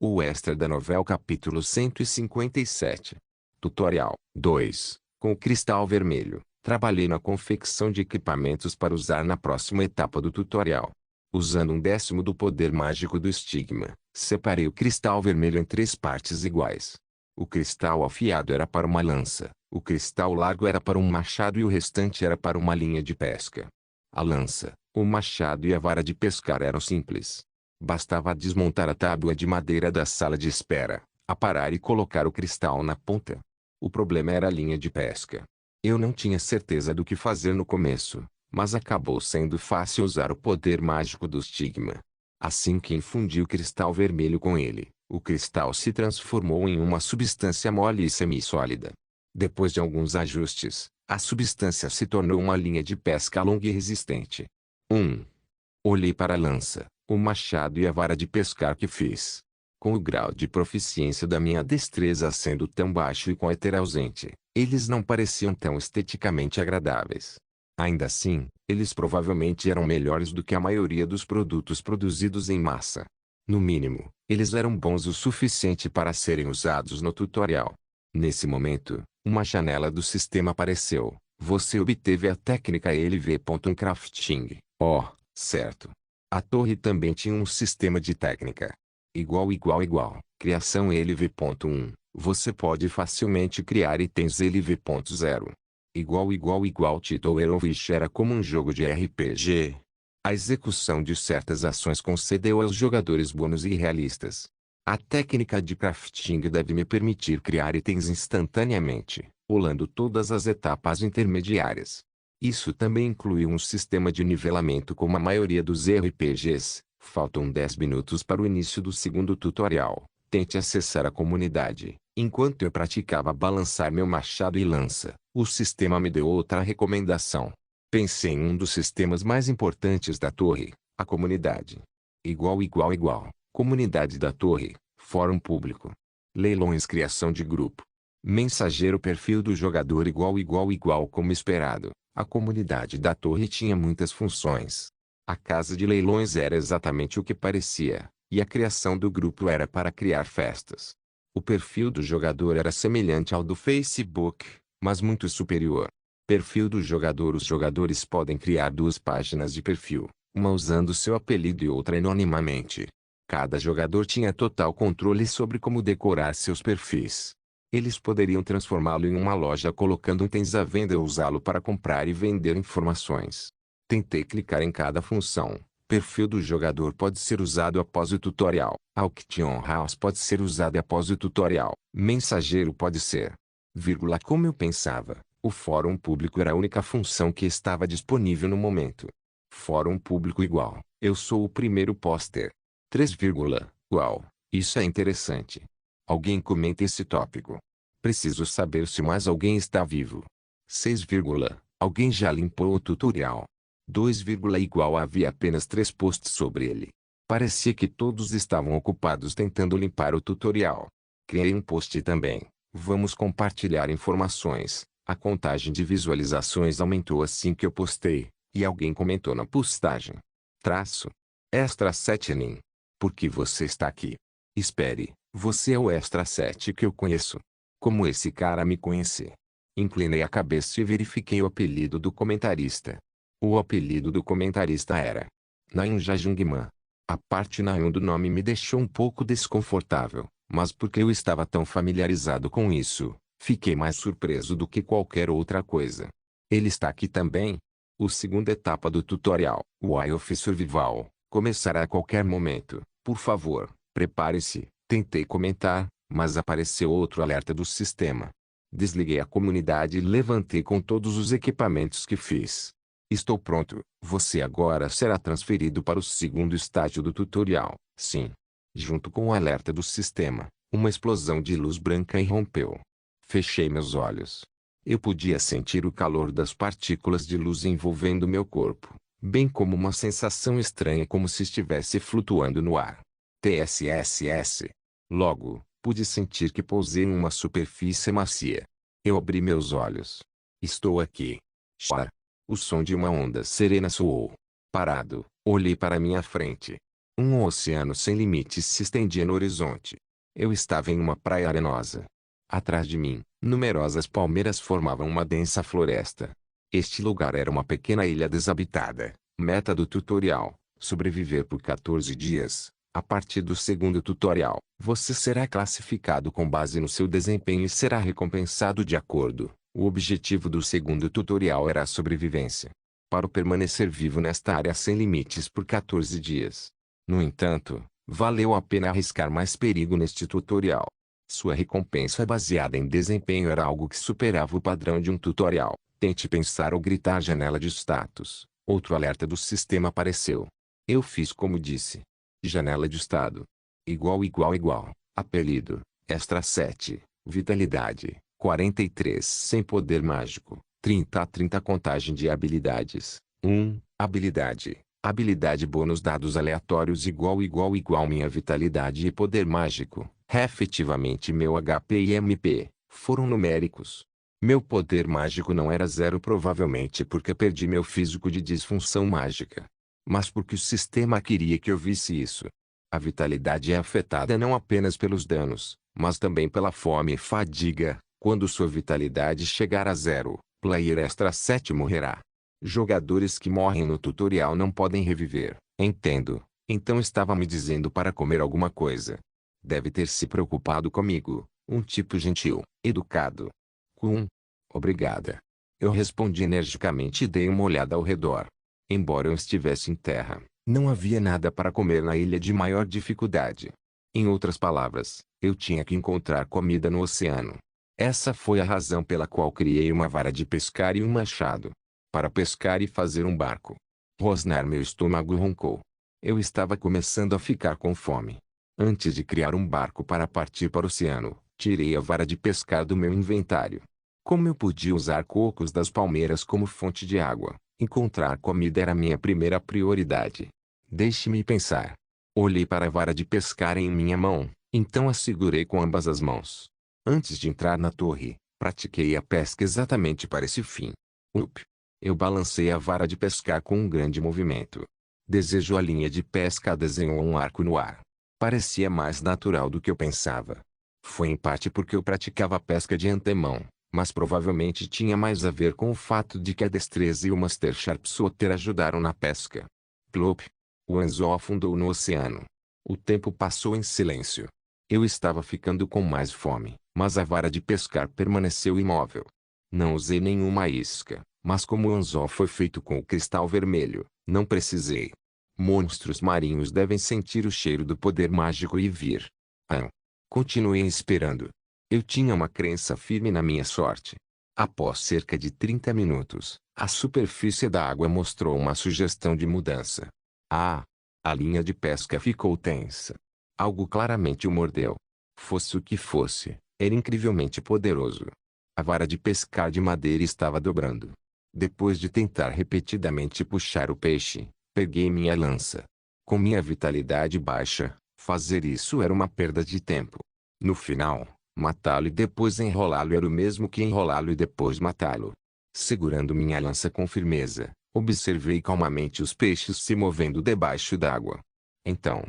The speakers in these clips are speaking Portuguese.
O extra da novela capítulo 157. Tutorial 2. Com o cristal vermelho, trabalhei na confecção de equipamentos para usar na próxima etapa do tutorial. Usando 1/10 do poder mágico do estigma, separei o cristal vermelho em 3 partes iguais. O cristal afiado era para uma lança, o cristal largo era para um machado e o restante era para uma linha de pesca. A lança, o machado e a vara de pescar eram simples. Bastava desmontar a tábua de madeira da sala de espera, aparar e colocar o cristal na ponta. O problema era a linha de pesca. Eu não tinha certeza do que fazer no começo, mas acabou sendo fácil usar o poder mágico do estigma. Assim que infundi o cristal vermelho com ele, o cristal se transformou em uma substância mole e semissólida. Depois de alguns ajustes, a substância se tornou uma linha de pesca longa e resistente. 1. Olhei para a lança, o machado e a vara de pescar que fiz. Com o grau de proficiência da minha destreza sendo tão baixo e com a éter ausente, eles não pareciam tão esteticamente agradáveis. Ainda assim, eles provavelmente eram melhores do que a maioria dos produtos produzidos em massa. No mínimo, eles eram bons o suficiente para serem usados no tutorial. Nesse momento, uma janela do sistema apareceu. Você obteve a técnica LV.crafting. Oh, certo. A torre também tinha um sistema de técnica. Igual. Criação LV.1. Você pode facilmente criar itens LV.0. Igual. Title Eurowish era como um jogo de RPG. A execução de certas ações concedeu aos jogadores bônus irrealistas. A técnica de crafting deve me permitir criar itens instantaneamente, pulando todas as etapas intermediárias. Isso também inclui um sistema de nivelamento como a maioria dos RPGs. Faltam 10 minutos para o início do segundo tutorial. Tente acessar a comunidade. Enquanto eu praticava balançar meu machado e lança, o sistema me deu outra recomendação. Pensei em um dos sistemas mais importantes da torre, a comunidade. Igual. Comunidade da torre, fórum público. Leilões, criação de grupo. Mensageiro, perfil do jogador. Igual como esperado. A comunidade da torre tinha muitas funções. A casa de leilões era exatamente o que parecia, e a criação do grupo era para criar festas. O perfil do jogador era semelhante ao do Facebook, mas muito superior. Perfil do jogador: os jogadores podem criar 2 páginas de perfil, uma usando seu apelido e outra anonimamente. Cada jogador tinha total controle sobre como decorar seus perfis. Eles poderiam transformá-lo em uma loja colocando itens à venda ou usá-lo para comprar e vender informações. Tentei clicar em cada função. Perfil do jogador pode ser usado após o tutorial. Auction House pode ser usado após o tutorial. Mensageiro pode ser. Como eu pensava, o fórum público era a única função que estava disponível no momento. Fórum público igual. Eu sou o primeiro póster. 3, uau, isso é interessante. Alguém comenta esse tópico. Preciso saber se mais alguém está vivo. 6, alguém já limpou o tutorial. 2, havia apenas 3 posts sobre ele. Parecia que todos estavam ocupados tentando limpar o tutorial. Criei um post também. Vamos compartilhar informações. A contagem de visualizações aumentou assim que eu postei, e alguém comentou na postagem. Extra 7 Nin. Por que você está aqui? Espere, você é o Extra 7 que eu conheço. Como esse cara me conhece? Inclinei a cabeça e verifiquei o apelido do comentarista. O apelido do comentarista era Nain Jajungman. A parte Nain do nome me deixou um pouco desconfortável, mas porque eu estava tão familiarizado com isso, fiquei mais surpreso do que qualquer outra coisa. Ele está aqui também? A segunda etapa do tutorial, Wild of Survival, começará a qualquer momento. Por favor, prepare-se. Tentei comentar, mas apareceu outro alerta do sistema. Desliguei a comunidade e levantei com todos os equipamentos que fiz. Estou pronto. Você agora será transferido para o segundo estágio do tutorial. Sim. Junto com o alerta do sistema, uma explosão de luz branca irrompeu. Fechei meus olhos. Eu podia sentir o calor das partículas de luz envolvendo meu corpo, bem como uma sensação estranha como se estivesse flutuando no ar. TSSS. Logo, pude sentir que pousei em uma superfície macia. Eu abri meus olhos. Estou aqui. Chora. O som de uma onda serena soou. Parado, olhei para minha frente. Um oceano sem limites se estendia no horizonte. Eu estava em uma praia arenosa. Atrás de mim, numerosas palmeiras formavam uma densa floresta. Este lugar era uma pequena ilha desabitada. Meta do tutorial: sobreviver por 14 dias. A partir do segundo tutorial, você será classificado com base no seu desempenho e será recompensado de acordo. O objetivo do segundo tutorial era a sobrevivência. Para permanecer vivo nesta área sem limites por 14 dias. No entanto, valeu a pena arriscar mais perigo neste tutorial. Sua recompensa baseada em desempenho era algo que superava o padrão de um tutorial. Tente pensar ou gritar janela de status. Outro alerta do sistema apareceu. Eu fiz como disse. Janela de estado. Igual. Apelido. Extra 7. Vitalidade. 43. Sem poder mágico. 30 a 30 contagem de habilidades. 1. Habilidade. Habilidade bônus dados aleatórios igual. Minha vitalidade e poder mágico. Efetivamente meu HP e MP. Foram numéricos. Meu poder mágico não era zero provavelmente porque perdi meu físico de disfunção mágica. Mas porque o sistema queria que eu visse isso. A vitalidade é afetada não apenas pelos danos, mas também pela fome e fadiga. Quando sua vitalidade chegar a zero, player extra 7 morrerá. Jogadores que morrem no tutorial não podem reviver. Entendo. Então estava me dizendo para comer alguma coisa. Deve ter se preocupado comigo. Um tipo gentil, educado. Obrigada. Eu respondi energicamente e dei uma olhada ao redor. Embora eu estivesse em terra, não havia nada para comer na ilha de maior dificuldade. Em outras palavras, eu tinha que encontrar comida no oceano. Essa foi a razão pela qual criei uma vara de pescar e um machado. Para pescar e fazer um barco. Rosnar, meu estômago roncou. Eu estava começando a ficar com fome. Antes de criar um barco para partir para o oceano, tirei a vara de pescar do meu inventário. Como eu podia usar cocos das palmeiras como fonte de água, encontrar comida era minha primeira prioridade. Deixe-me pensar. Olhei para a vara de pescar em minha mão, então a segurei com ambas as mãos. Antes de entrar na torre, pratiquei a pesca exatamente para esse fim. Eu balancei a vara de pescar com um grande movimento. Desejo a linha de pesca desenhou um arco no ar. Parecia mais natural do que eu pensava. Foi em parte porque eu praticava a pesca de antemão, mas provavelmente tinha mais a ver com o fato de que a destreza e o Master Sharpshooter ajudaram na pesca. Plop! O anzol afundou no oceano. O tempo passou em silêncio. Eu estava ficando com mais fome, mas a vara de pescar permaneceu imóvel. Não usei nenhuma isca, mas como o anzol foi feito com o cristal vermelho, não precisei. Monstros marinhos devem sentir o cheiro do poder mágico e vir. Continuei esperando. Eu tinha uma crença firme na minha sorte. Após cerca de 30 minutos, a superfície da água mostrou uma sugestão de mudança. A linha de pesca ficou tensa. Algo claramente o mordeu. Fosse o que fosse, era incrivelmente poderoso. A vara de pescar de madeira estava dobrando. Depois de tentar repetidamente puxar o peixe, peguei minha lança. Com minha vitalidade baixa, fazer isso era uma perda de tempo. No final, matá-lo e depois enrolá-lo era o mesmo que enrolá-lo e depois matá-lo. Segurando minha lança com firmeza, observei calmamente os peixes se movendo debaixo d'água. Então,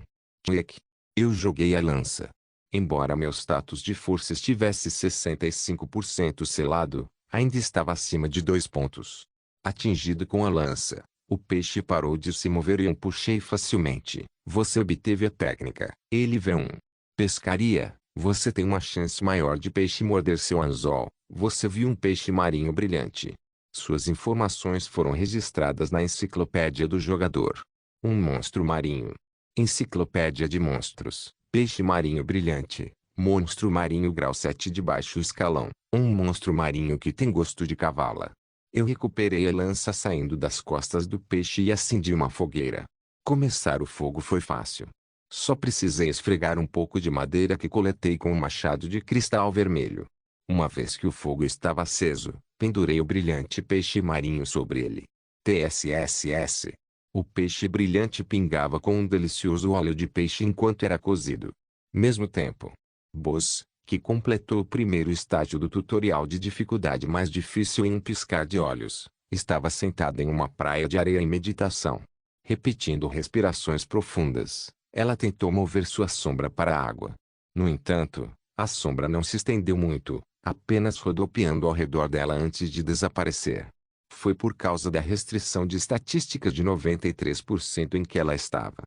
eu joguei a lança. Embora meu status de força estivesse 65% selado, ainda estava acima de 2 pontos. Atingido com a lança, o peixe parou de se mover e eu puxei facilmente. Você obteve a técnica. Ele V1. Pescaria. Você tem uma chance maior de peixe morder seu anzol. Você viu um peixe marinho brilhante. Suas informações foram registradas na enciclopédia do jogador. Um monstro marinho. Enciclopédia de monstros. Peixe marinho brilhante. Monstro marinho grau 7 de baixo escalão. Um monstro marinho que tem gosto de cavala. Eu recuperei a lança saindo das costas do peixe e acendi uma fogueira. Começar o fogo foi fácil. Só precisei esfregar um pouco de madeira que coletei com um machado de cristal vermelho. Uma vez que o fogo estava aceso, pendurei o brilhante peixe marinho sobre ele. TSSS. O peixe brilhante pingava com um delicioso óleo de peixe enquanto era cozido. Mesmo tempo. Boss, que completou o primeiro estágio do tutorial de dificuldade mais difícil em um piscar de olhos, estava sentado em uma praia de areia em meditação. Repetindo respirações profundas, ela tentou mover sua sombra para a água. No entanto, a sombra não se estendeu muito, apenas rodopiando ao redor dela antes de desaparecer. Foi por causa da restrição de estatísticas de 93% em que ela estava.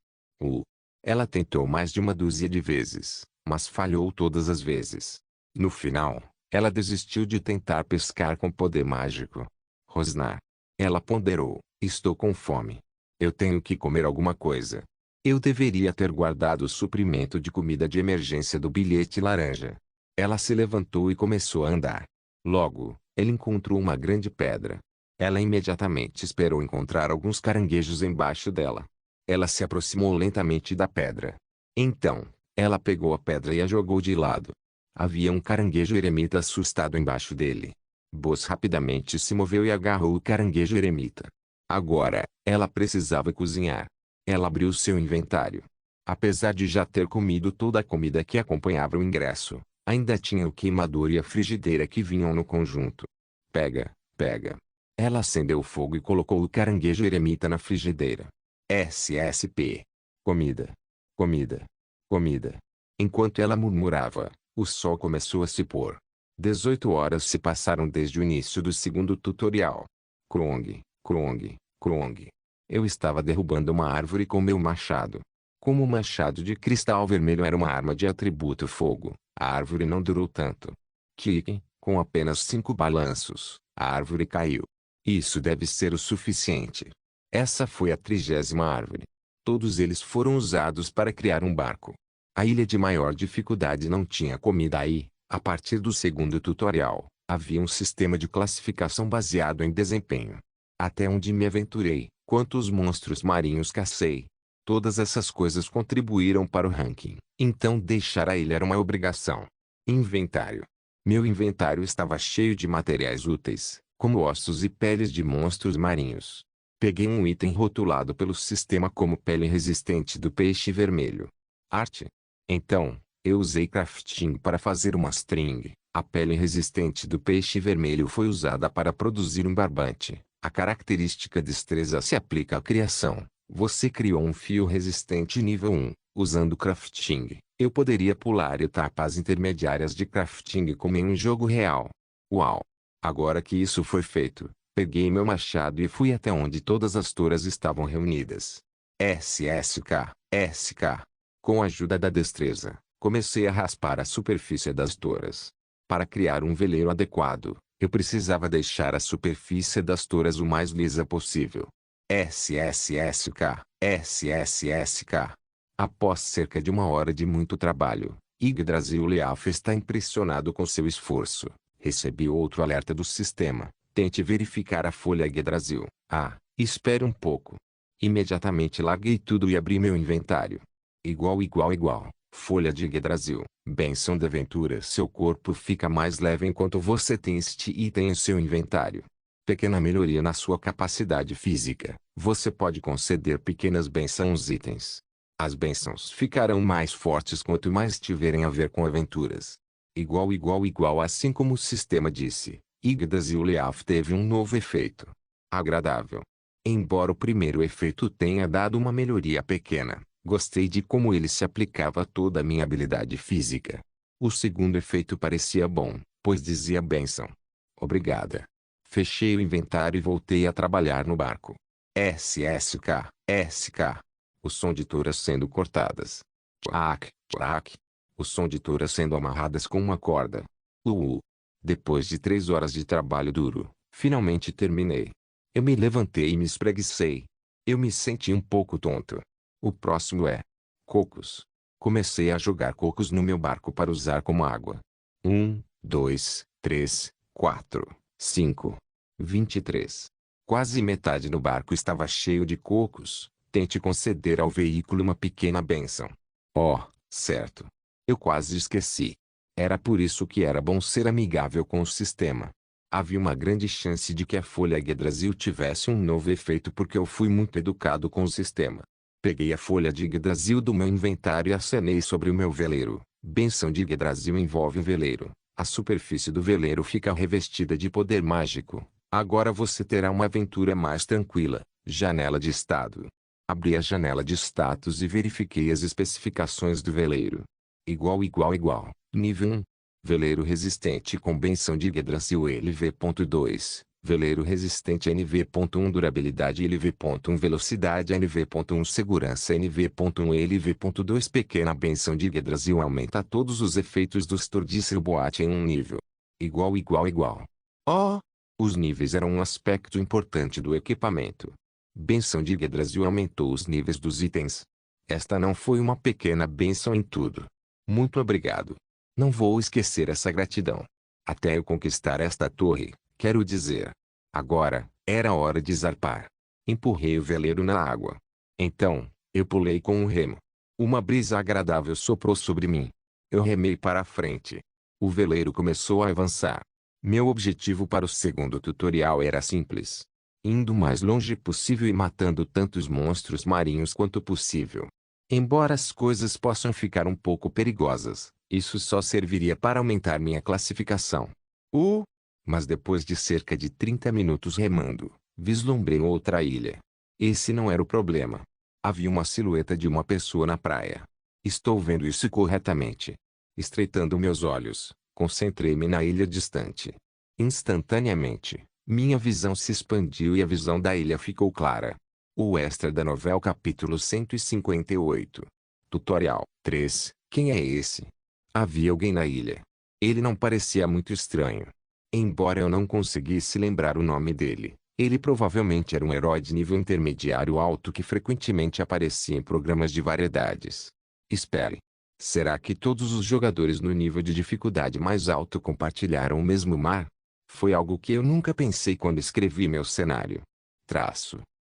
Ela tentou mais de uma dúzia de vezes, mas falhou todas as vezes. No final, ela desistiu de tentar pescar com poder mágico. Rosnar. Ela ponderou: estou com fome. Eu tenho que comer alguma coisa. Eu deveria ter guardado o suprimento de comida de emergência do bilhete laranja. Ela se levantou e começou a andar. Logo, ela encontrou uma grande pedra. Ela imediatamente esperou encontrar alguns caranguejos embaixo dela. Ela se aproximou lentamente da pedra. Então, ela pegou a pedra e a jogou de lado. Havia um caranguejo eremita assustado embaixo dele. Buzz rapidamente se moveu e agarrou o caranguejo eremita. Agora, ela precisava cozinhar. Ela abriu seu inventário. Apesar de já ter comido toda a comida que acompanhava o ingresso, ainda tinha o queimador e a frigideira que vinham no conjunto. Pega. Ela acendeu o fogo e colocou o caranguejo eremita na frigideira. SSP. Comida. Enquanto ela murmurava, o sol começou a se pôr. 18 horas se passaram desde o início do segundo tutorial. Krong. Eu estava derrubando uma árvore com meu machado. Como o machado de cristal vermelho era uma arma de atributo fogo, a árvore não durou tanto. Com apenas 5 balanços, a árvore caiu. Isso deve ser o suficiente. Essa foi a 30ª árvore. Todos eles foram usados para criar um barco. A ilha de maior dificuldade não tinha comida aí. A partir do segundo tutorial, havia um sistema de classificação baseado em desempenho. Até onde me aventurei, quantos monstros marinhos cacei. Todas essas coisas contribuíram para o ranking. Então deixar a ilha era uma obrigação. Inventário. Meu inventário estava cheio de materiais úteis, como ossos e peles de monstros marinhos. Peguei um item rotulado pelo sistema como pele resistente do peixe vermelho. Arte. Então, eu usei crafting para fazer uma string. A pele resistente do peixe vermelho foi usada para produzir um barbante. A característica destreza se aplica à criação. Você criou um fio resistente nível 1, usando crafting. Eu poderia pular etapas intermediárias de crafting como em um jogo real. Uau! Agora que isso foi feito, peguei meu machado e fui até onde todas as toras estavam reunidas. SK. Com a ajuda da destreza, comecei a raspar a superfície das toras. Para criar um veleiro adequado, eu precisava deixar a superfície das toras o mais lisa possível. SSSK. Após cerca de 1 hora de muito trabalho, Yggdrasil Leaf está impressionado com seu esforço. Recebi outro alerta do sistema. Tente verificar a folha Yggdrasil. Espere um pouco. Imediatamente larguei tudo e abri meu inventário. Igual. Folha de Yggdrasil. Bênção da aventura. Seu corpo fica mais leve enquanto você tem este item em seu inventário. Pequena melhoria na sua capacidade física. Você pode conceder pequenas bênçãos itens. As bênçãos ficarão mais fortes quanto mais tiverem a ver com aventuras. Igual. Assim como o sistema disse, Yggdrasil Leaf teve um novo efeito. Agradável. Embora o primeiro efeito tenha dado uma melhoria pequena, gostei de como ele se aplicava a toda a minha habilidade física. O segundo efeito parecia bom, pois dizia bênção. Obrigada. Fechei o inventário e voltei a trabalhar no barco. SK. O som de toras sendo cortadas. O som de toras sendo amarradas com uma corda. Depois de 3 horas de trabalho duro, finalmente terminei. Eu me levantei e me espreguicei. Eu me senti um pouco tonto. O próximo é cocos. Comecei a jogar cocos no meu barco para usar como água. 1, 2, 3, 4, 5. 23. Quase metade do barco estava cheio de cocos. Tente conceder ao veículo uma pequena bênção. Certo. Eu quase esqueci. Era por isso que era bom ser amigável com o sistema. Havia uma grande chance de que a folha Yggdrasil tivesse um novo efeito porque eu fui muito educado com o sistema. Peguei a folha de Yggdrasil do meu inventário e acenei sobre o meu veleiro. Bênção de Yggdrasil envolve o veleiro. A superfície do veleiro fica revestida de poder mágico. Agora você terá uma aventura mais tranquila. Janela de estado. Abri a janela de status e verifiquei as especificações do veleiro. Igual. Nível 1. Veleiro resistente com benção de Yggdrasil LV.2. Veleiro resistente NV.1 Durabilidade LV.1 Velocidade NV.1 Segurança NV.1 LV.2 Pequena benção de Yggdrasil aumenta todos os efeitos do Stordisel Boate em um nível. Igual. Oh! Os níveis eram um aspecto importante do equipamento. Benção de Yggdrasil aumentou os níveis dos itens. Esta não foi uma pequena benção em tudo. Muito obrigado. Não vou esquecer essa gratidão. Até eu conquistar esta torre, quero dizer. Agora, era hora de zarpar. Empurrei o veleiro na água. Então, eu pulei com um remo. Uma brisa agradável soprou sobre mim. Eu remei para a frente. O veleiro começou a avançar. Meu objetivo para o segundo tutorial era simples. Indo o mais longe possível e matando tantos monstros marinhos quanto possível. Embora as coisas possam ficar um pouco perigosas, isso só serviria para aumentar minha classificação. Mas depois de cerca de 30 minutos remando, vislumbrei outra ilha. Esse não era o problema. Havia uma silhueta de uma pessoa na praia. Estou vendo isso corretamente. Estreitando meus olhos, concentrei-me na ilha distante. Instantaneamente, minha visão se expandiu e a visão da ilha ficou clara. O extra da novela capítulo 158. Tutorial 3. Quem é esse? Havia alguém na ilha. Ele não parecia muito estranho. Embora eu não conseguisse lembrar o nome dele, ele provavelmente era um herói de nível intermediário alto que frequentemente aparecia em programas de variedades. Espere. Será que todos os jogadores no nível de dificuldade mais alto compartilharam o mesmo mar? Foi algo que eu nunca pensei quando escrevi meu cenário.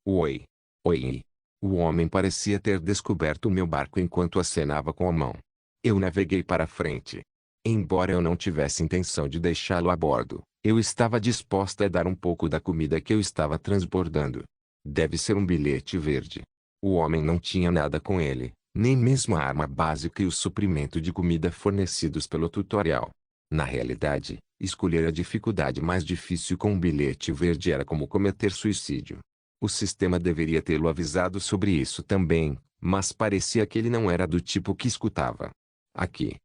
Oi. O homem parecia ter descoberto o meu barco enquanto acenava com a mão. Eu naveguei para frente. Embora eu não tivesse intenção de deixá-lo a bordo, eu estava disposta a dar um pouco da comida que eu estava transbordando. Deve ser um bilhete verde. O homem não tinha nada com ele, nem mesmo a arma básica e o suprimento de comida fornecidos pelo tutorial. Na realidade, escolher a dificuldade mais difícil com um bilhete verde era como cometer suicídio. O sistema deveria tê-lo avisado sobre isso também, mas parecia que ele não era do tipo que escutava. Aqui.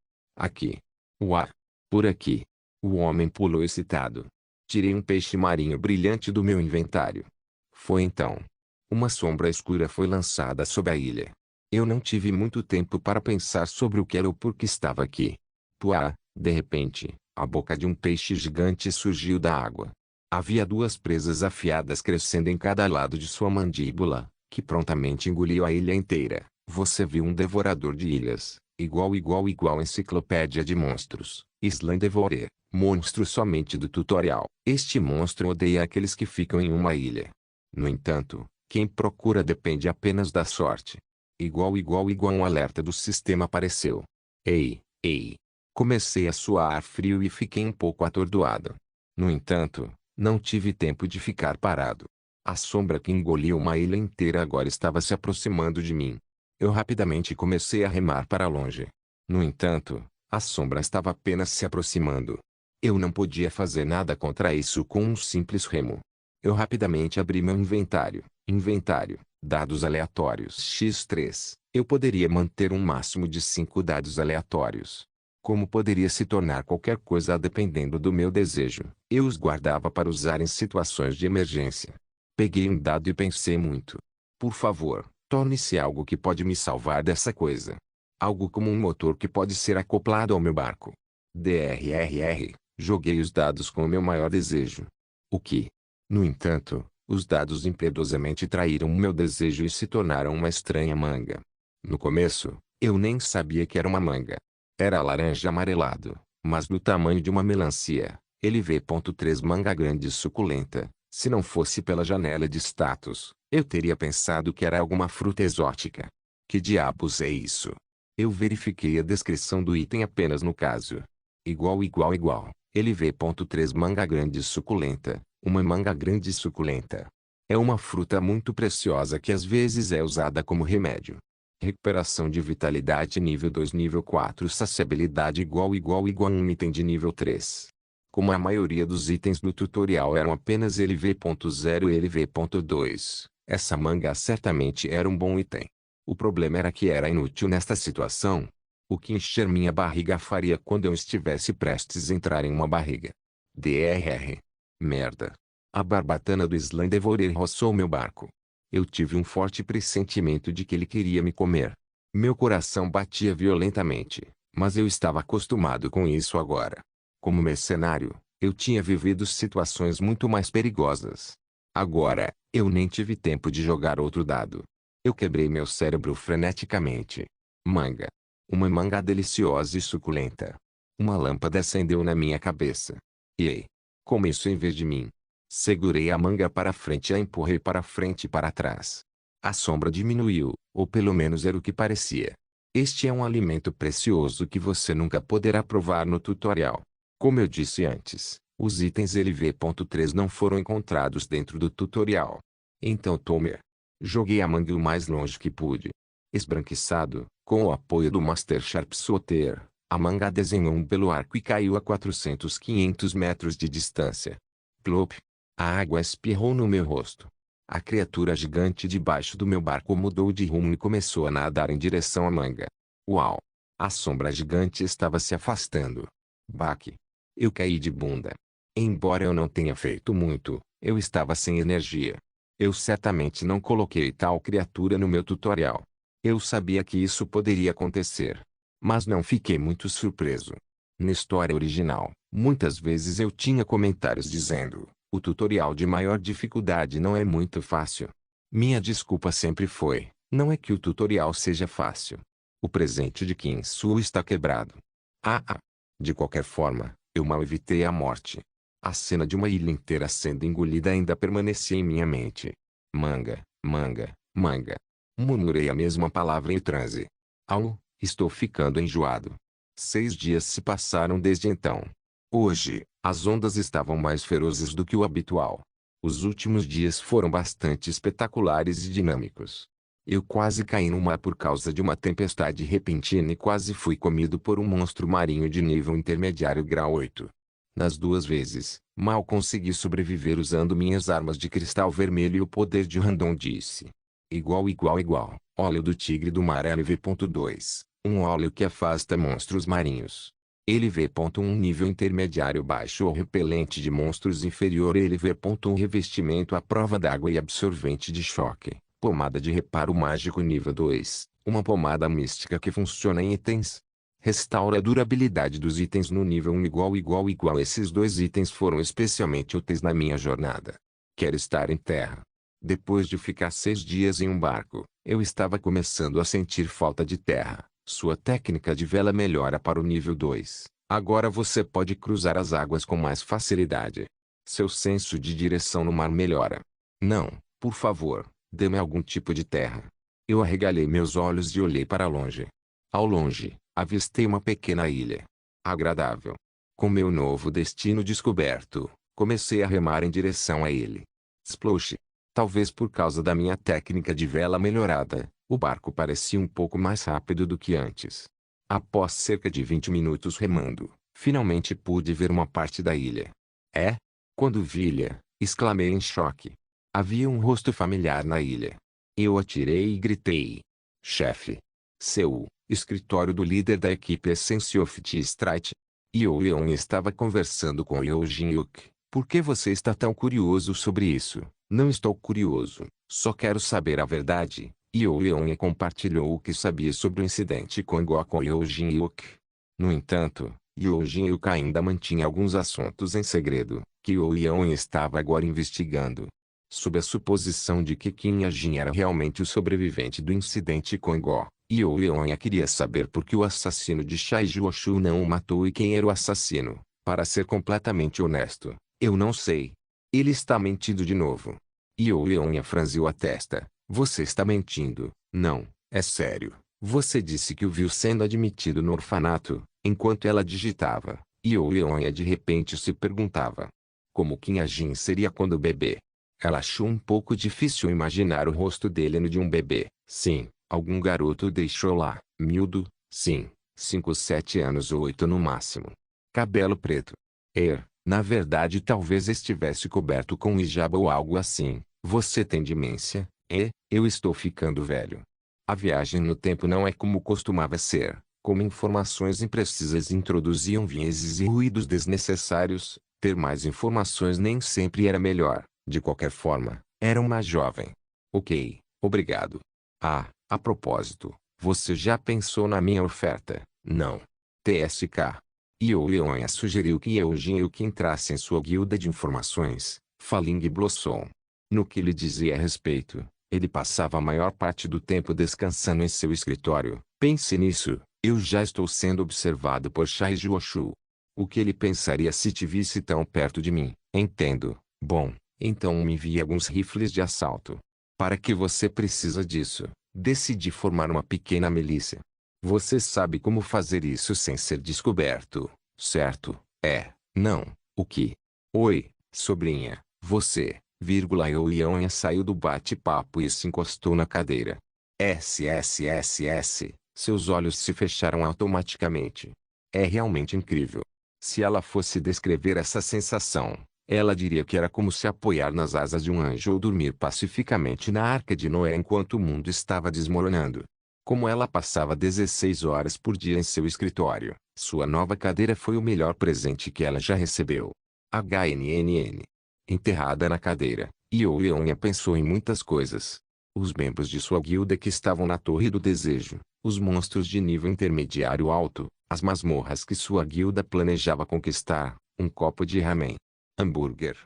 Por aqui. O homem pulou excitado. Tirei um peixe marinho brilhante do meu inventário. Foi então. Uma sombra escura foi lançada sobre a ilha. Eu não tive muito tempo para pensar sobre o que era ou por que estava aqui. De repente, a boca de um peixe gigante surgiu da água. Havia duas presas afiadas crescendo em cada lado de sua mandíbula, que prontamente engoliu a ilha inteira. Você viu um devorador de ilhas, igual enciclopédia de monstros, Slendevorer, monstro somente do tutorial. Este monstro odeia aqueles que ficam em uma ilha. No entanto, quem procura depende apenas da sorte. Um alerta do sistema apareceu. Ei. Comecei a suar frio e fiquei um pouco atordoado. No entanto, não tive tempo de ficar parado. A sombra que engoliu uma ilha inteira agora estava se aproximando de mim. Eu rapidamente comecei a remar para longe. No entanto, a sombra estava apenas se aproximando. Eu não podia fazer nada contra isso com um simples remo. Eu rapidamente abri meu inventário. Dados aleatórios X3. Eu poderia manter um máximo de 5 dados aleatórios. Como poderia se tornar qualquer coisa dependendo do meu desejo, eu os guardava para usar em situações de emergência. Peguei um dado e pensei muito. Por favor, torne-se algo que pode me salvar dessa coisa. Algo como um motor que pode ser acoplado ao meu barco. DRRR. Joguei os dados com o meu maior desejo. O que? No entanto, os dados impiedosamente traíram o meu desejo e se tornaram uma estranha manga. No começo, eu nem sabia que era uma manga. Era laranja amarelado, mas do tamanho de uma melancia. LV.3 Manga grande e suculenta. Se não fosse pela janela de status, eu teria pensado que era alguma fruta exótica. Que diabos é isso? Eu verifiquei a descrição do item apenas no caso. Igual. LV.3 Manga grande e suculenta. Uma manga grande e suculenta. É uma fruta muito preciosa que às vezes é usada como remédio. Recuperação de vitalidade nível 2 nível 4 saciabilidade igual um item de nível 3. Como a maioria dos itens do tutorial eram apenas LV.0 e LV.2, Essa manga certamente era um bom item. O problema era que era inútil nesta situação. O que encher minha barriga faria quando eu estivesse prestes a entrar em uma barriga? Drr. Merda. A barbatana do Slendevorer roçou meu barco. Eu tive um forte pressentimento de que ele queria me comer. Meu coração batia violentamente, mas eu estava acostumado com isso agora. Como mercenário, eu tinha vivido situações muito mais perigosas. Agora, eu nem tive tempo de jogar outro dado. Eu quebrei meu cérebro freneticamente. Manga. Uma manga deliciosa e suculenta. Uma lâmpada acendeu na minha cabeça. E como isso em vez de mim? Segurei a manga para frente e a empurrei para frente e para trás. A sombra diminuiu, ou pelo menos era o que parecia. Este é um alimento precioso que você nunca poderá provar no tutorial. Como eu disse antes, os itens LV.3 não foram encontrados dentro do tutorial. Então tome. Joguei a manga o mais longe que pude. Esbranquiçado, com o apoio do Master Sharpshooter, a manga desenhou um belo arco e caiu a 500 metros de distância. Plop! A água espirrou no meu rosto. A criatura gigante debaixo do meu barco mudou de rumo e começou a nadar em direção à manga. Uau! A sombra gigante estava se afastando. Baque! Eu caí de bunda. Embora eu não tenha feito muito, eu estava sem energia. Eu certamente não coloquei tal criatura no meu tutorial. Eu sabia que isso poderia acontecer. Mas não fiquei muito surpreso. Na história original, muitas vezes eu tinha comentários dizendo: o tutorial de maior dificuldade não é muito fácil. Minha desculpa sempre foi: não é que o tutorial seja fácil. O presente de Kinsu está quebrado. De qualquer forma, eu mal evitei a morte. A cena de uma ilha inteira sendo engolida ainda permanecia em minha mente. Manga, manga, manga. Murmurei a mesma palavra em transe. Au, estou ficando enjoado. 6 dias se passaram desde então. Hoje, as ondas estavam mais ferozes do que o habitual. Os últimos dias foram bastante espetaculares e dinâmicos. Eu quase caí no mar por causa de uma tempestade repentina e quase fui comido por um monstro marinho de nível intermediário grau 8. Nas 2 vezes, mal consegui sobreviver usando minhas armas de cristal vermelho e o poder de Randon disse. Igual. Óleo do tigre do mar LV.2. Um óleo que afasta monstros marinhos. LV.1 nível intermediário baixo ou repelente de monstros inferior. LV.1 revestimento à prova d'água e absorvente de choque. Pomada de reparo mágico nível 2. Uma pomada mística que funciona em itens. Restaura a durabilidade dos itens no nível 1 igual. Esses 2 itens foram especialmente úteis na minha jornada. Quero estar em terra. Depois de ficar 6 dias em um barco, eu estava começando a sentir falta de terra. Sua técnica de vela melhora para o nível 2. Agora você pode cruzar as águas com mais facilidade. Seu senso de direção no mar melhora. Não, por favor, dê-me algum tipo de terra. Eu arregalei meus olhos e olhei para longe. Ao longe, avistei uma pequena ilha. Agradável. Com meu novo destino descoberto, comecei a remar em direção a ele. Splosh. Talvez por causa da minha técnica de vela melhorada, o barco parecia um pouco mais rápido do que antes. Após cerca de 20 minutos remando, finalmente pude ver uma parte da ilha. Quando vi ilha, exclamei em choque. Havia um rosto familiar na ilha. Eu atirei e gritei. Chefe. Seu, escritório do líder da equipe Essence of T-Strike. Yo Leon estava conversando com Yo Jin-yuk. Por que você está tão curioso sobre isso? Não estou curioso, só quero saber a verdade. Yo Leon compartilhou o que sabia sobre o incidente com Goku Yo Jin-yuk. No entanto, Yo Jin-yuk ainda mantinha alguns assuntos em segredo, que Yo Leon estava agora investigando. Sob a suposição de que Qin Yajin era realmente o sobrevivente do incidente com Go, Yo Leon queria saber por que o assassino de Shai Juoshu não o matou e quem era o assassino. Para ser completamente honesto, eu não sei. Ele está mentindo de novo. Yo Leon franziu a testa. Você está mentindo. Não, é sério. Você disse que o viu sendo admitido no orfanato. Enquanto ela digitava, Yo Leon de repente se perguntava: como Qin Yajin seria quando bebê? Ela achou um pouco difícil imaginar o rosto dele no de um bebê. Sim, algum garoto o deixou lá. Miúdo, sim. 5, 7 anos ou 8 no máximo. Cabelo preto. Na verdade talvez estivesse coberto com hijab ou algo assim. Você tem demência, Eu estou ficando velho. A viagem no tempo não é como costumava ser, como informações imprecisas introduziam vieses e ruídos desnecessários. Ter mais informações nem sempre era melhor. De qualquer forma, era uma jovem. Ok, obrigado. Ah, a propósito, você já pensou na minha oferta? Não. TSK. Io Leonha sugeriu que Eugênio que entrasse em sua guilda de informações, Falling Blossom. No que lhe dizia a respeito, ele passava a maior parte do tempo descansando em seu escritório. Pense nisso, eu já estou sendo observado por Shai Juoshu. O que ele pensaria se te visse tão perto de mim? Entendo. Bom, então me envie alguns rifles de assalto. Para que você precisa disso? Decidi formar uma pequena milícia. Você sabe como fazer isso sem ser descoberto, certo? Não, o que? Oi, sobrinha, você, Eoianha saiu do bate-papo e se encostou na cadeira. SSSS, seus olhos se fecharam automaticamente. É realmente incrível. Se ela fosse descrever essa sensação, ela diria que era como se apoiar nas asas de um anjo ou dormir pacificamente na arca de Noé enquanto o mundo estava desmoronando. Como ela passava 16 horas por dia em seu escritório, sua nova cadeira foi o melhor presente que ela já recebeu. HNNN. Enterrada na cadeira, Ioleonia pensou em muitas coisas. Os membros de sua guilda que estavam na Torre do Desejo, os monstros de nível intermediário alto, as masmorras que sua guilda planejava conquistar, um copo de ramen. Hambúrguer.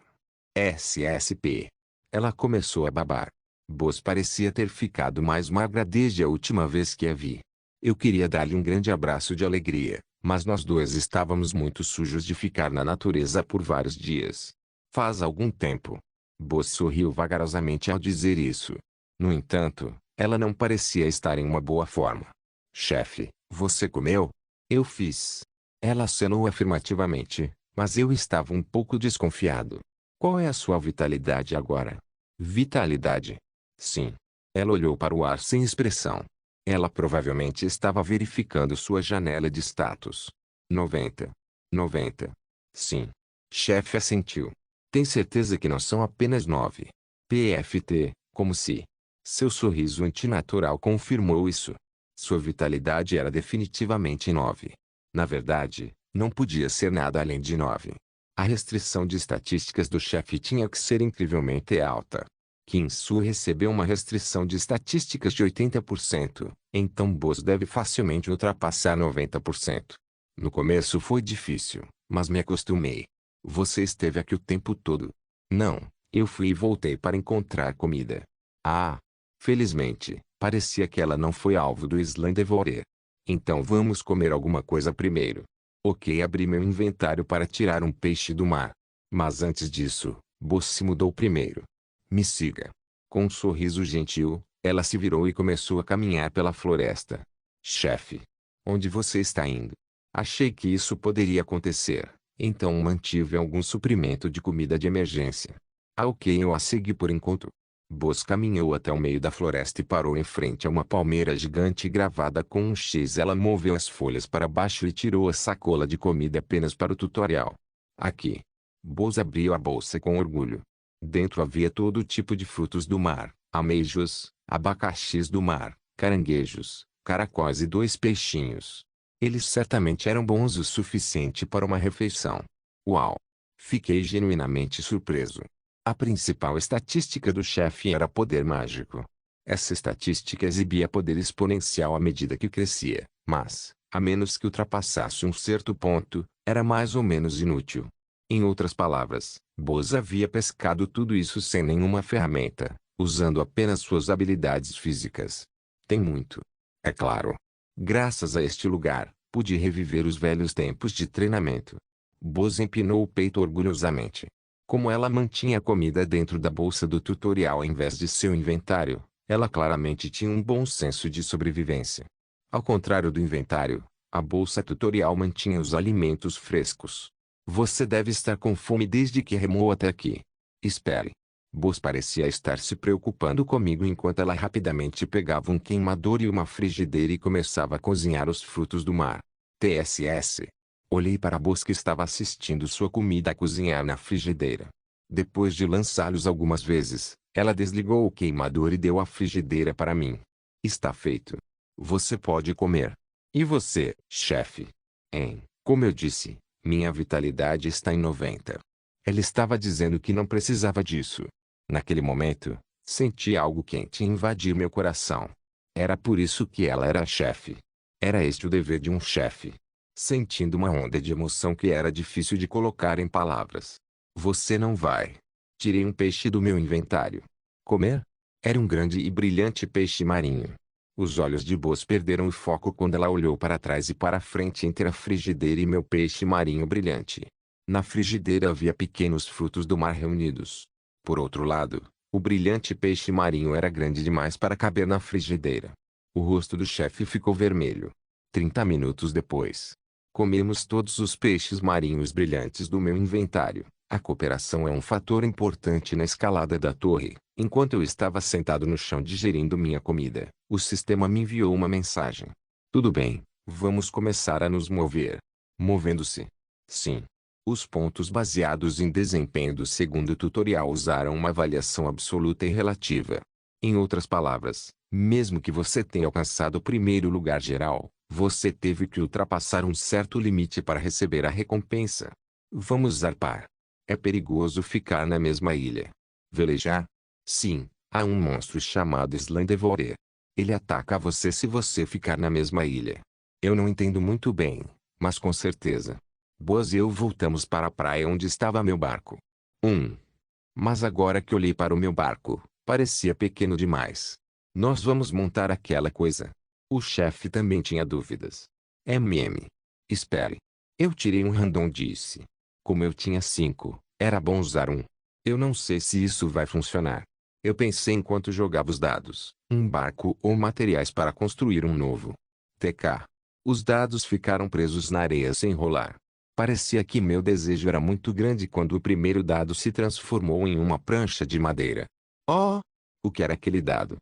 SSP. Ela começou a babar. Boz parecia ter ficado mais magra desde a última vez que a vi. Eu queria dar-lhe um grande abraço de alegria, mas nós dois estávamos muito sujos de ficar na natureza por vários dias. Faz algum tempo. Boz sorriu vagarosamente ao dizer isso. No entanto, ela não parecia estar em uma boa forma. Chefe, você comeu? Eu fiz. Ela acenou afirmativamente, mas eu estava um pouco desconfiado. Qual é a sua vitalidade agora? Vitalidade? Sim. Ela olhou para o ar sem expressão. Ela provavelmente estava verificando sua janela de status. 90. 90. Sim. Chefe assentiu. Tem certeza que não são apenas 9? PFT, como se. Seu sorriso antinatural confirmou isso. Sua vitalidade era definitivamente 9. Na verdade, não podia ser nada além de 9. A restrição de estatísticas do chefe tinha que ser incrivelmente alta. Kinsu recebeu uma restrição de estatísticas de 80%, então Boz deve facilmente ultrapassar 90%. No começo foi difícil, mas me acostumei. Você esteve aqui o tempo todo? Não, eu fui e voltei para encontrar comida. Ah! Felizmente, parecia que ela não foi alvo do Slendevorer. Então vamos comer alguma coisa primeiro. Ok, abri meu inventário para tirar um peixe do mar. Mas antes disso, Boz se mudou primeiro. Me siga. Com um sorriso gentil, ela se virou e começou a caminhar pela floresta. Chefe. Onde você está indo? Achei que isso poderia acontecer, então mantive algum suprimento de comida de emergência. Ah, ok, eu a segui por enquanto. Boz caminhou até o meio da floresta e parou em frente a uma palmeira gigante gravada com um X. Ela moveu as folhas para baixo e tirou a sacola de comida apenas para o tutorial. Aqui. Boz abriu a bolsa com orgulho. Dentro havia todo tipo de frutos do mar, ameijos, abacaxis do mar, caranguejos, caracóis e 2 peixinhos. Eles certamente eram bons o suficiente para uma refeição. Uau! Fiquei genuinamente surpreso. A principal estatística do chefe era poder mágico. Essa estatística exibia poder exponencial à medida que crescia, mas, a menos que ultrapassasse um certo ponto, era mais ou menos inútil. Em outras palavras, Boz havia pescado tudo isso sem nenhuma ferramenta, usando apenas suas habilidades físicas. Tem muito. É claro. Graças a este lugar, pude reviver os velhos tempos de treinamento. Boz empinou o peito orgulhosamente. Como ela mantinha comida dentro da bolsa do tutorial em vez de seu inventário, ela claramente tinha um bom senso de sobrevivência. Ao contrário do inventário, a bolsa tutorial mantinha os alimentos frescos. Você deve estar com fome desde que remou até aqui. Espere. Boz parecia estar se preocupando comigo enquanto ela rapidamente pegava um queimador e uma frigideira e começava a cozinhar os frutos do mar. TSS. Olhei para Boz que estava assistindo sua comida a cozinhar na frigideira. Depois de lançá-los algumas vezes, Ela desligou o queimador e deu a frigideira para mim. Está feito. Você pode comer. E você, chefe? Hein? Como eu disse, minha vitalidade está em 90. Ela estava dizendo que não precisava disso. Naquele momento, senti algo quente invadir meu coração. Era por isso que ela era a chefe. Era este o dever de um chefe. Sentindo uma onda de emoção que era difícil de colocar em palavras. Você não vai. Tirei um peixe do meu inventário. Comer? Era um grande e brilhante peixe marinho. Os olhos de Boz perderam o foco quando ela olhou para trás e para frente entre a frigideira e meu peixe marinho brilhante. Na frigideira havia pequenos frutos do mar reunidos. Por outro lado, o brilhante peixe marinho era grande demais para caber na frigideira. O rosto do chefe ficou vermelho. 30 minutos depois, comemos todos os peixes marinhos brilhantes do meu inventário. A cooperação é um fator importante na escalada da torre. Enquanto eu estava sentado no chão digerindo minha comida, o sistema me enviou uma mensagem. Tudo bem, vamos começar a nos mover. Movendo-se. Sim. Os pontos baseados em desempenho do segundo tutorial usaram uma avaliação absoluta e relativa. Em outras palavras, mesmo que você tenha alcançado o primeiro lugar geral, você teve que ultrapassar um certo limite para receber a recompensa. Vamos zarpar. É perigoso ficar na mesma ilha. Velejar? Sim, há um monstro chamado Slendevorer. Ele ataca você se você ficar na mesma ilha. Eu não entendo muito bem, mas com certeza. Boaz e eu voltamos para a praia onde estava meu barco. Mas agora que olhei para o meu barco, parecia pequeno demais. Nós vamos montar aquela coisa. O chefe também tinha dúvidas. Espere. Eu tirei um random disse. Como eu tinha 5, era bom usar um. Eu não sei se isso vai funcionar. Eu pensei enquanto jogava os dados, um barco ou materiais para construir um novo. TK. Os dados ficaram presos na areia sem rolar. Parecia que meu desejo era muito grande quando o primeiro dado se transformou em uma prancha de madeira. Oh! O que era aquele dado?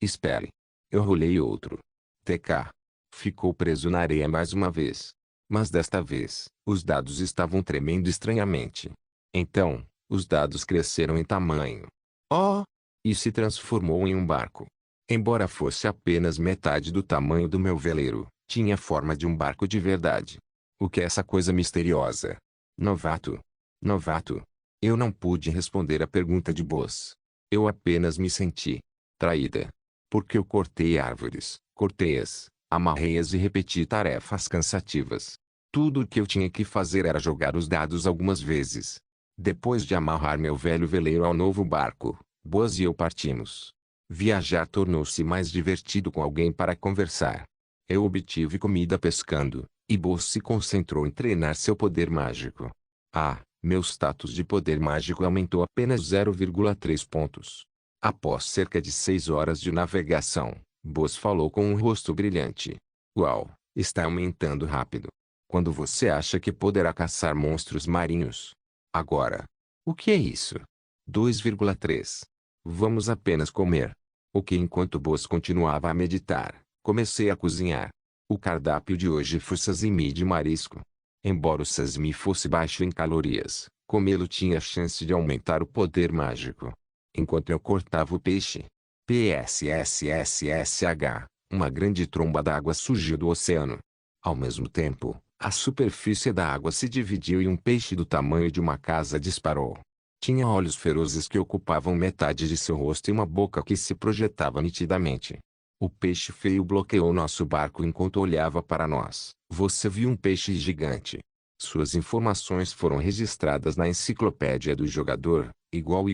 Espere. Eu rolei outro. TK. Ficou preso na areia mais uma vez. Mas desta vez, os dados estavam tremendo estranhamente. Então, os dados cresceram em tamanho. Oh! E se transformou em um barco. Embora fosse apenas metade do tamanho do meu veleiro, tinha forma de um barco de verdade. O que é essa coisa misteriosa? Novato. Novato. Eu não pude responder a pergunta de Boaz. Eu apenas me senti traída. Porque eu cortei árvores, cortei-as, amarrei-as e repeti tarefas cansativas. Tudo o que eu tinha que fazer era jogar os dados algumas vezes. Depois de amarrar meu velho veleiro ao novo barco, Boaz e eu partimos. Viajar tornou-se mais divertido com alguém para conversar. Eu obtive comida pescando, e Boaz se concentrou em treinar seu poder mágico. Meu status de poder mágico aumentou apenas 0,3 pontos. Após cerca de 6 horas de navegação, Boaz falou com um rosto brilhante. Uau, está aumentando rápido. Quando você acha que poderá caçar monstros marinhos? Agora. O que é isso? 2,3. Vamos apenas comer. Enquanto Boaz continuava a meditar, comecei a cozinhar. O cardápio de hoje foi sashimi de marisco. Embora o sashimi fosse baixo em calorias, comê-lo tinha a chance de aumentar o poder mágico. Enquanto eu cortava o peixe, PSSSSH, uma grande tromba d'água surgiu do oceano. Ao mesmo tempo, a superfície da água se dividiu e um peixe do tamanho de uma casa disparou. Tinha olhos ferozes que ocupavam metade de seu rosto e uma boca que se projetava nitidamente. O peixe feio bloqueou nosso barco enquanto olhava para nós. Você viu um peixe gigante. Suas informações foram registradas na enciclopédia do jogador, igual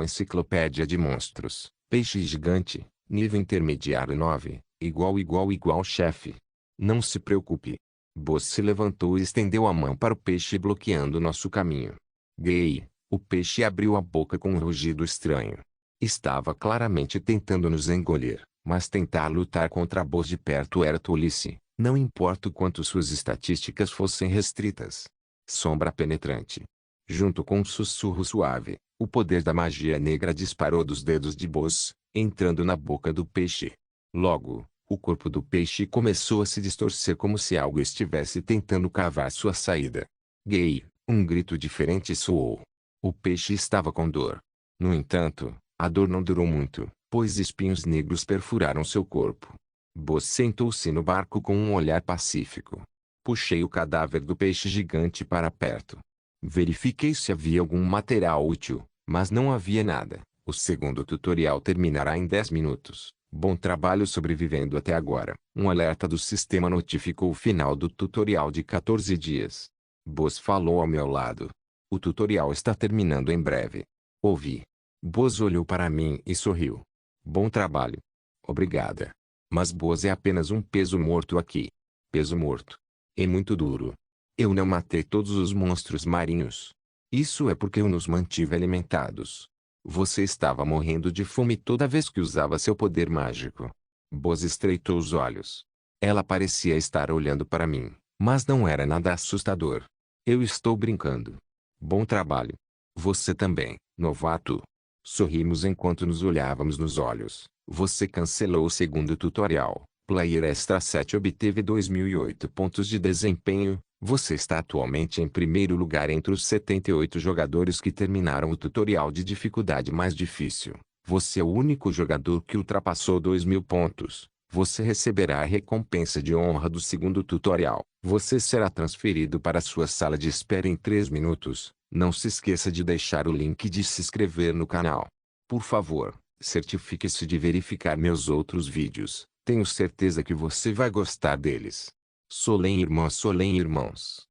enciclopédia de monstros. Peixe gigante, nível intermediário 9, igual chefe. Não se preocupe. Boaz se levantou e estendeu a mão para o peixe bloqueando nosso caminho. Gay, o peixe abriu a boca com um rugido estranho. Estava claramente tentando nos engolir. Mas tentar lutar contra Boaz de perto era tolice, não importa o quanto suas estatísticas fossem restritas. Sombra penetrante. Junto com um sussurro suave, o poder da magia negra disparou dos dedos de Boaz, entrando na boca do peixe. Logo, o corpo do peixe começou a se distorcer como se algo estivesse tentando cavar sua saída. Gay, um grito diferente soou. O peixe estava com dor. No entanto, a dor não durou muito, pois espinhos negros perfuraram seu corpo. Buzz sentou-se no barco com um olhar pacífico. Puxei o cadáver do peixe gigante para perto. Verifiquei se havia algum material útil, mas não havia nada. O segundo tutorial terminará em 10 minutos. Bom trabalho sobrevivendo até agora. Um alerta do sistema notificou o final do tutorial de 14 dias. Buzz falou ao meu lado. O tutorial está terminando em breve. Ouvi. Buzz olhou para mim e sorriu. Bom trabalho. Obrigada. Mas Buzz é apenas um peso morto aqui. Peso morto. É muito duro. Eu não matei todos os monstros marinhos. Isso é porque eu nos mantive alimentados. Você estava morrendo de fome toda vez que usava seu poder mágico. Buzz estreitou os olhos. Ela parecia estar olhando para mim, mas não era nada assustador. Eu estou brincando. Bom trabalho. Você também, novato. Sorrimos enquanto nos olhávamos nos olhos. Você cancelou o segundo tutorial. Player Extra 7 obteve 2008 pontos de desempenho. Você está atualmente em primeiro lugar entre os 78 jogadores que terminaram o tutorial de dificuldade mais difícil. Você é o único jogador que ultrapassou 2000 pontos. Você receberá a recompensa de honra do segundo tutorial. Você será transferido para sua sala de espera em 3 minutos. Não se esqueça de deixar o link e de se inscrever no canal. Por favor, certifique-se de verificar meus outros vídeos. Tenho certeza que você vai gostar deles. Solem irmãos.